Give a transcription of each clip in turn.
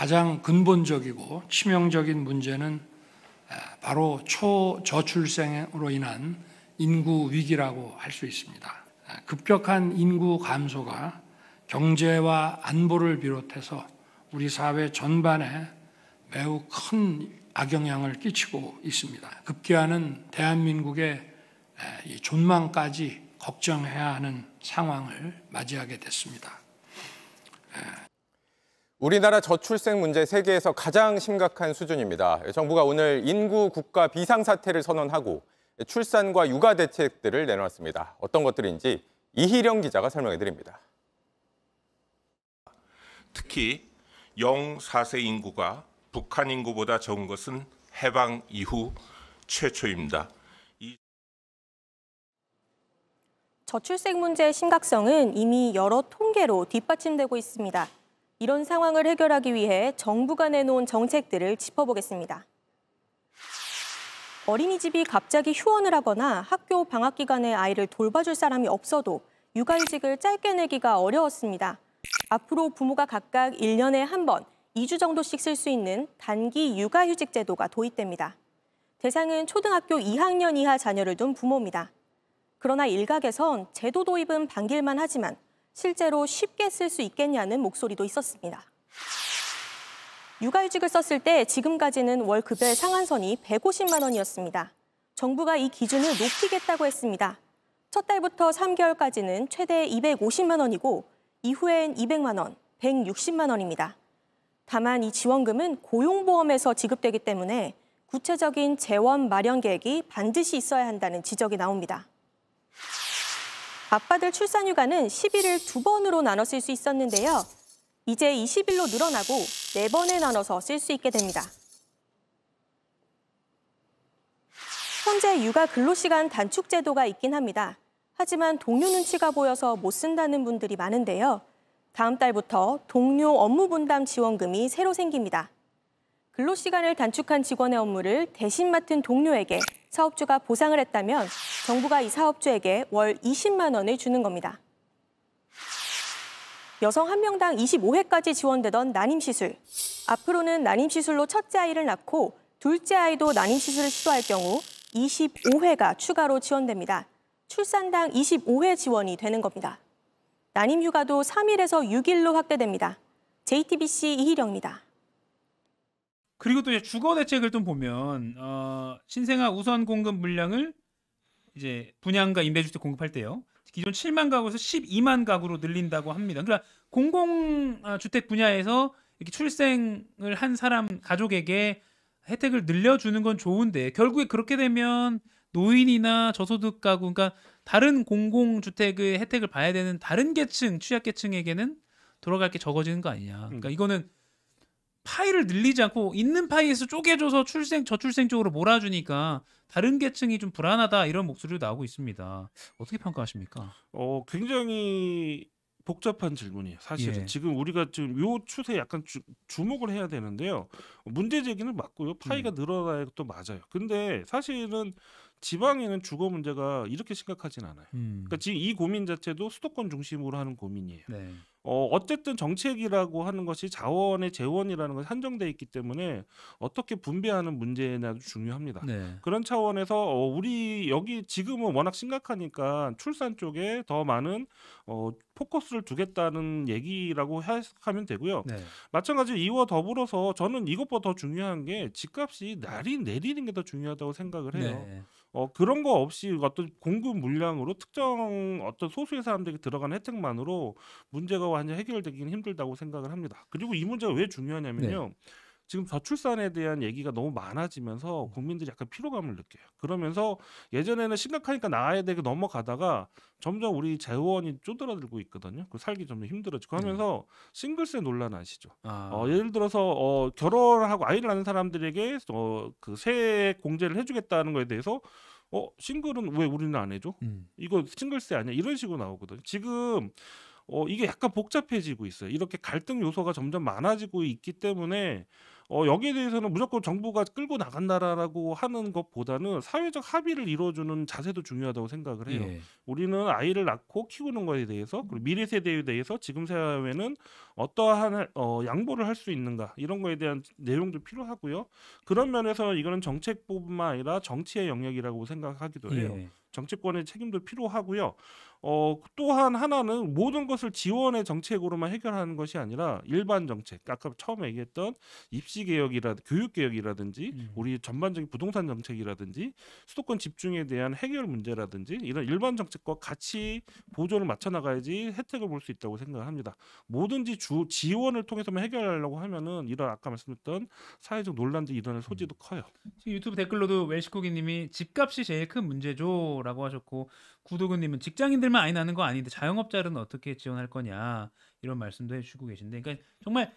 가장 근본적이고 치명적인 문제는 바로 초저출생으로 인한 인구 위기라고 할 수 있습니다. 급격한 인구 감소가 경제와 안보를 비롯해서 우리 사회 전반에 매우 큰 악영향을 끼치고 있습니다. 급기야는 대한민국의 이 존망까지 걱정해야 하는 상황을 맞이하게 됐습니다. 우리나라 저출생 문제 세계에서 가장 심각한 수준입니다. 정부가 오늘 인구 국가 비상사태를 선언하고 출산과 육아 대책들을 내놓았습니다. 어떤 것들인지 이희령 기자가 설명해 드립니다. 특히 0-4세 인구가 북한 인구보다 적은 것은 해방 이후 최초입니다. 저출생 문제의 심각성은 이미 여러 통계로 뒷받침되고 있습니다. 이런 상황을 해결하기 위해 정부가 내놓은 정책들을 짚어보겠습니다. 어린이집이 갑자기 휴원을 하거나 학교 방학 기간에 아이를 돌봐줄 사람이 없어도 육아휴직을 짧게 내기가 어려웠습니다. 앞으로 부모가 각각 1년에 한 번, 2주 정도씩 쓸 수 있는 단기 육아휴직 제도가 도입됩니다. 대상은 초등학교 2학년 이하 자녀를 둔 부모입니다. 그러나 일각에선 제도 도입은 반길만 하지만 실제로 쉽게 쓸 수 있겠냐는 목소리도 있었습니다. 육아휴직을 썼을 때 지금까지는 월 급여의 상한선이 150만 원이었습니다. 정부가 이 기준을 높이겠다고 했습니다. 첫 달부터 3개월까지는 최대 250만 원이고 이후엔 200만 원, 160만 원입니다. 다만 이 지원금은 고용보험에서 지급되기 때문에 구체적인 재원 마련 계획이 반드시 있어야 한다는 지적이 나옵니다. 아빠들 출산휴가는 10일을 2번으로 나눠 쓸 수 있었는데요. 이제 20일로 늘어나고 4번에 나눠서 쓸 수 있게 됩니다. 현재 육아 근로시간 단축 제도가 있긴 합니다. 하지만 동료 눈치가 보여서 못 쓴다는 분들이 많은데요. 다음 달부터 동료 업무 분담 지원금이 새로 생깁니다. 근로시간을 단축한 직원의 업무를 대신 맡은 동료에게 사업주가 보상을 했다면 정부가 이 사업주에게 월 20만 원을 주는 겁니다. 여성 한 명당 25회까지 지원되던 난임시술. 앞으로는 난임시술로 첫째 아이를 낳고 둘째 아이도 난임시술을 시도할 경우 25회가 추가로 지원됩니다. 출산당 25회 지원이 되는 겁니다. 난임휴가도 3일에서 6일로 확대됩니다. JTBC 이희령입니다. 그리고 또 이제 주거 대책을 좀 보면 신생아 우선 공급 물량을 이제 분양가 임대주택 공급할 때요. 기존 7만 가구에서 12만 가구로 늘린다고 합니다. 그러니까 공공주택 분야에서 이렇게 출생을 한 사람 가족에게 혜택을 늘려주는 건 좋은데 결국에 그렇게 되면 노인이나 저소득 가구, 그러니까 다른 공공주택의 혜택을 봐야 되는 다른 계층, 취약계층에게는 돌아갈 게 적어지는 거 아니냐. 그러니까 이거는 파이를 늘리지 않고 있는 파이에서 쪼개줘서 저출생 쪽으로 몰아주니까 다른 계층이 좀 불안하다 이런 목소리도 나오고 있습니다. 어떻게 평가하십니까? 굉장히 복잡한 질문이에요. 사실은 예. 지금 우리가 지금 요 추세에 약간 주목을 해야 되는데요. 문제 제기는 맞고요. 파이가 늘어나야 또 맞아요. 근데 사실은 지방에는 주거 문제가 이렇게 심각하진 않아요. 그러니까 지금 이 고민 자체도 수도권 중심으로 하는 고민이에요. 네. 어쨌든 정책이라고 하는 것이 자원의 재원이라는 것이 한정돼 있기 때문에 어떻게 분배하는 문제나 중요합니다. 네. 그런 차원에서 우리 여기 지금은 워낙 심각하니까 출산 쪽에 더 많은 포커스를 두겠다는 얘기라고 해석하면 되고요. 네. 마찬가지로 이와 더불어서 저는 이것보다 더 중요한 게 집값이 날이 내리는 게 더 중요하다고 생각을 해요. 네. 그런 거 없이 어떤 공급 물량으로 특정 어떤 소수의 사람들에게 들어가는 혜택만으로 문제가 완전 해결되기는 힘들다고 생각을 합니다. 그리고 이 문제가 왜 중요하냐면요. 지금 저출산에 대한 얘기가 너무 많아지면서 국민들이 약간 피로감을 느껴요. 그러면서 예전에는 심각하니까 나아야 되게 넘어가다가 점점 우리 재원이 쪼들어들고 있거든요. 그 살기 점점 힘들어지고 하면서 싱글세 논란 아시죠? 예를 들어서 결혼하고 아이를 낳는 사람들에게 그 세액 공제를 해주겠다는 거에 대해서 싱글은 왜 우리는 안 해줘? 이거 싱글세 아니야? 이런 식으로 나오거든요. 지금 이게 약간 복잡해지고 있어요. 이렇게 갈등 요소가 점점 많아지고 있기 때문에 여기에 대해서는 무조건 정부가 끌고 나간다라고 하는 것보다는 사회적 합의를 이루어주는 자세도 중요하다고 생각을 해요. 예. 우리는 아이를 낳고 키우는 것에 대해서 그리고 미래 세대에 대해서 지금 사회는 어떠한 양보를 할 수 있는가 이런 거에 대한 내용도 필요하고요. 그런 면에서 이거는 정책뿐만 아니라 정치의 영역이라고 생각하기도 해요. 예. 정치권의 책임도 필요하고요. 또한 하나는 모든 것을 지원의 정책으로만 해결하는 것이 아니라 일반 정책, 아까 처음에 얘기했던 입시 개혁이라든지 교육 개혁이라든지 우리 전반적인 부동산 정책이라든지 수도권 집중에 대한 해결 문제라든지 이런 일반 정책과 같이 보조를 맞춰 나가야지 혜택을 볼 수 있다고 생각합니다. 뭐든지 지원을 통해서만 해결하려고 하면은 이런 아까 말씀드렸던 사회적 논란들이 일어날 소지도 커요. 지금 유튜브 댓글로도 웰시코기님이 집값이 제일 큰 문제죠라고 하셨고 구도근님은 직장인들만 아이 낳는 거 아닌데 자영업자들은 어떻게 지원할 거냐 이런 말씀도 해주시고 계신데, 그러니까 정말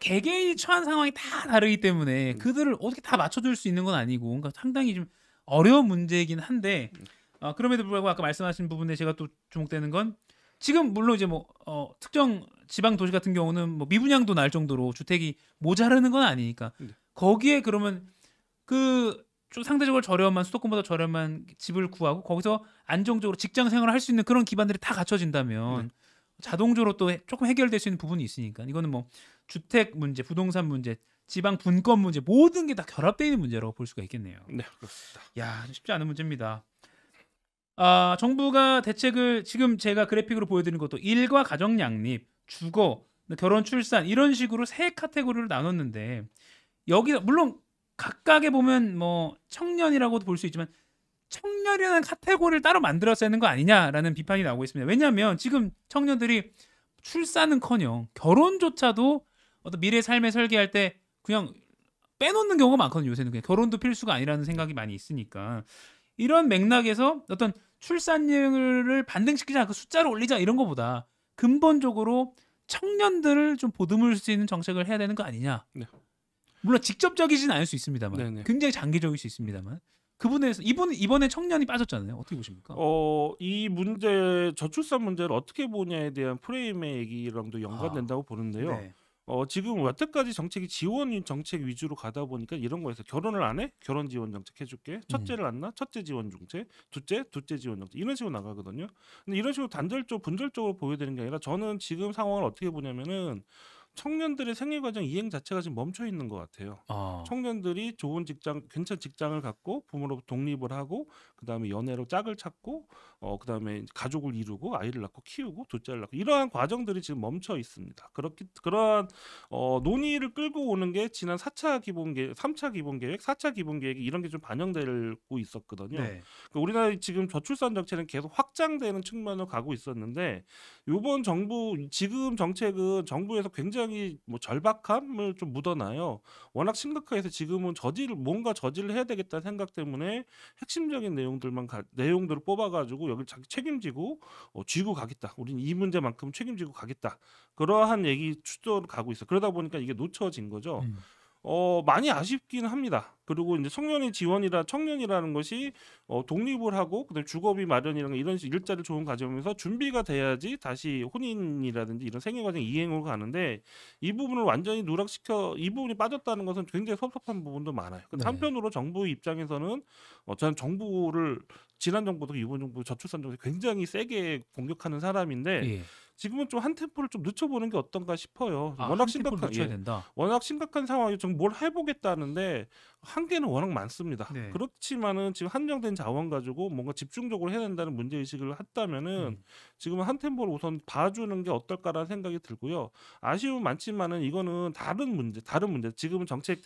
개개인이 처한 상황이 다 다르기 때문에 그들을 어떻게 다 맞춰줄 수 있는 건 아니고, 그러니까 상당히 좀 어려운 문제이긴 한데 그럼에도 불구하고 아까 말씀하신 부분에 제가 또 주목되는 건 지금 물론 이제 뭐 특정 지방 도시 같은 경우는 뭐 미분양도 날 정도로 주택이 모자라는 건 아니니까 거기에 그러면 좀 상대적으로 저렴한 수도권보다 저렴한 집을 구하고 거기서 안정적으로 직장 생활을 할 수 있는 그런 기반들이 다 갖춰진다면 자동적으로 또 조금 해결될 수 있는 부분이 있으니까 이거는 뭐 주택 문제, 부동산 문제, 지방 분권 문제 모든 게 다 결합되어 있는 문제라고 볼 수가 있겠네요. 네, 그렇습니다. 야, 쉽지 않은 문제입니다. 정부가 대책을 지금 제가 그래픽으로 보여드린 것도 일과 가정 양립, 주거, 결혼, 출산 이런 식으로 세 카테고리로 나눴는데 여기 물론 각각에 보면 뭐 청년이라고도 볼 수 있지만 청년이라는 카테고리를 따로 만들었어야 하는 거 아니냐라는 비판이 나오고 있습니다. 왜냐하면 지금 청년들이 출산은커녕 결혼조차도 어떤 미래 삶의 설계할 때 그냥 빼놓는 경우가 많거든요. 요새는 그냥 결혼도 필수가 아니라는 생각이 많이 있으니까 이런 맥락에서 어떤 출산율을 반등시키지 않고 숫자를 올리자 이런 것보다 근본적으로 청년들을 좀 보듬을 수 있는 정책을 해야 되는 거 아니냐. 네. 물론 직접적이지는 않을 수 있습니다만 네네. 굉장히 장기적일 수 있습니다만 그 부분에서 이번에 청년이 빠졌잖아요. 어떻게 보십니까? 이 문제 저출산 문제를 어떻게 보냐에 대한 프레임의 얘기랑도 연관된다고 보는데요. 네. 지금 여태까지 정책이 지원 정책 위주로 가다 보니까 이런 거에서 결혼을 안 해? 결혼 지원 정책 해줄게. 첫째를 안 낳아? 첫째 지원 정책. 둘째 지원 정책. 이런 식으로 나가거든요. 근데 이런 식으로 분절적으로 보여드리는 게 아니라 저는 지금 상황을 어떻게 보냐면은 청년들의 생애 과정 이행 자체가 지금 멈춰 있는 것 같아요. 청년들이 좋은 직장, 괜찮은 직장을 갖고 부모로부터 독립을 하고 그다음에 연애로 짝을 찾고 그다음에 가족을 이루고 아이를 낳고 키우고 둘째를 낳고 이러한 과정들이 지금 멈춰 있습니다. 그러한 논의를 끌고 오는 게 지난 4차 기본계획, 3차 기본계획, 4차 기본계획이 이런 게 좀 반영되고 있었거든요. 네. 그러니까 우리나라 지금 저출산 정책은 계속 확장되는 측면으로 가고 있었는데 이번 지금 정책은 정부에서 굉장히 뭐 절박함을 좀 묻어놔요. 워낙 심각해서 지금은 뭔가 저지를 해야 되겠다는 생각 때문에 핵심적인 내용들을 뽑아가지고 여기 자기 책임지고 쥐고 가겠다. 우리는 이 문제만큼 책임지고 가겠다. 그러한 얘기 추조로 가고 있어. 그러다 보니까 이게 놓쳐진 거죠. 많이 아쉽긴 합니다. 그리고 이제 청년이라는 것이 독립을 하고 그다음에 주거비 마련이라는 이런 일자리를 좋은 가져오면서 준비가 돼야지 다시 혼인이라든지 이런 생애과정 이행으로 가는데 이 부분을 완전히 이 부분이 빠졌다는 것은 굉장히 섭섭한 부분도 많아요. 근데 네. 한편으로 정부 입장에서는 저는 정부를 지난 정부도 이번 정부 저출산 정책 굉장히 세게 공격하는 사람인데 예. 지금은 좀 한 템포를 좀 늦춰보는 게 어떤가 싶어요. 워낙 놓쳐야 된다. 워낙 심각한 상황이 좀 뭘 해보겠다는데 한계는 워낙 많습니다. 네. 그렇지만은 지금 한정된 자원 가지고 뭔가 집중적으로 해야 된다는 문제 의식을 했다면은 지금은 한 템포를 우선 봐주는 게 어떨까라는 생각이 들고요. 아쉬움은 많지만은 이거는 다른 문제. 지금은 정책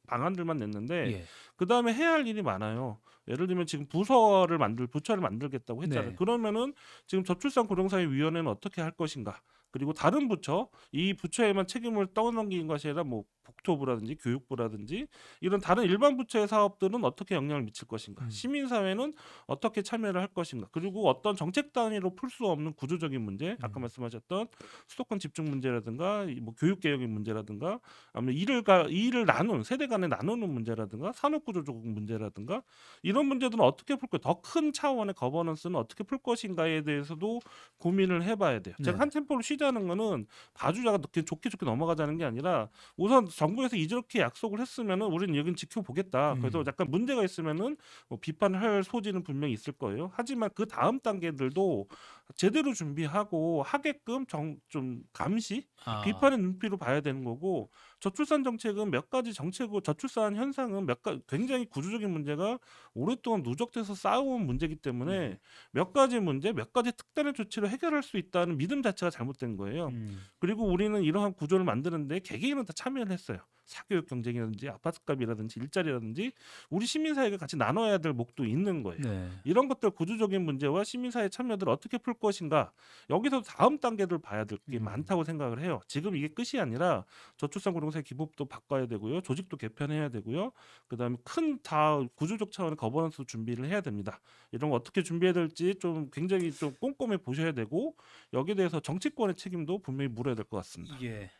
방안들만 냈는데 예. 그 다음에 해야 할 일이 많아요. 예를 들면 지금 부처를 만들겠다고 했잖아요. 네. 그러면은 지금 저출산고령사회위원회는 어떻게 할 것인가? 그리고 다른 부처, 이 부처에만 책임을 떠넘기는 것이 아니라 뭐 국토부라든지 교육부라든지 이런 다른 일반 부처의 사업들은 어떻게 영향을 미칠 것인가, 시민사회는 어떻게 참여를 할 것인가, 그리고 어떤 정책 단위로 풀 수 없는 구조적인 문제, 아까 말씀하셨던 수도권 집중 문제라든가 뭐 교육 개혁의 문제라든가 아니면 일을 나눈 세대 간에 나누는 문제라든가 산업 구조적 문제라든가 이런 문제들은 어떻게 풀 거, 더 큰 차원의 거버넌스는 어떻게 풀 것인가에 대해서도 고민을 해봐야 돼요. 제가 한 템포를 쉬자는 거는 봐주자가 좋게 넘어가자는 게 아니라 우선 정부에서 이렇게 약속을 했으면은 우리는 여긴 지켜보겠다. 그래서 약간 문제가 있으면은 뭐 비판을 할 소지는 분명히 있을 거예요. 하지만 그 다음 단계들도 제대로 준비하고 하게끔 좀 감시, 비판의 눈빛으로 봐야 되는 거고, 저출산 정책은 몇 가지 정책으로 저출산 현상은 굉장히 구조적인 문제가 오랫동안 누적돼서 쌓아온 문제이기 때문에 몇 가지 문제, 몇 가지 특단의 조치로 해결할 수 있다는 믿음 자체가 잘못된 거예요. 그리고 우리는 이러한 구조를 만드는데 개개인은 다 참여를 했어요. 사교육 경쟁이라든지 아파트값이라든지 일자리라든지 우리 시민사회가 같이 나눠야 될 몫도 있는 거예요. 네. 이런 것들 구조적인 문제와 시민사회 참여들을 어떻게 풀 것인가, 여기서 다음 단계를 봐야 될 게 많다고 생각을 해요. 지금 이게 끝이 아니라 저출산 고령사회 기법도 바꿔야 되고요, 조직도 개편해야 되고요, 그다음에 큰 구조적 차원의 거버넌스 준비를 해야 됩니다. 이런 거 어떻게 준비해야 될지 좀 굉장히 좀 꼼꼼히 보셔야 되고, 여기에 대해서 정치권의 책임도 분명히 물어야 될 것 같습니다. 예.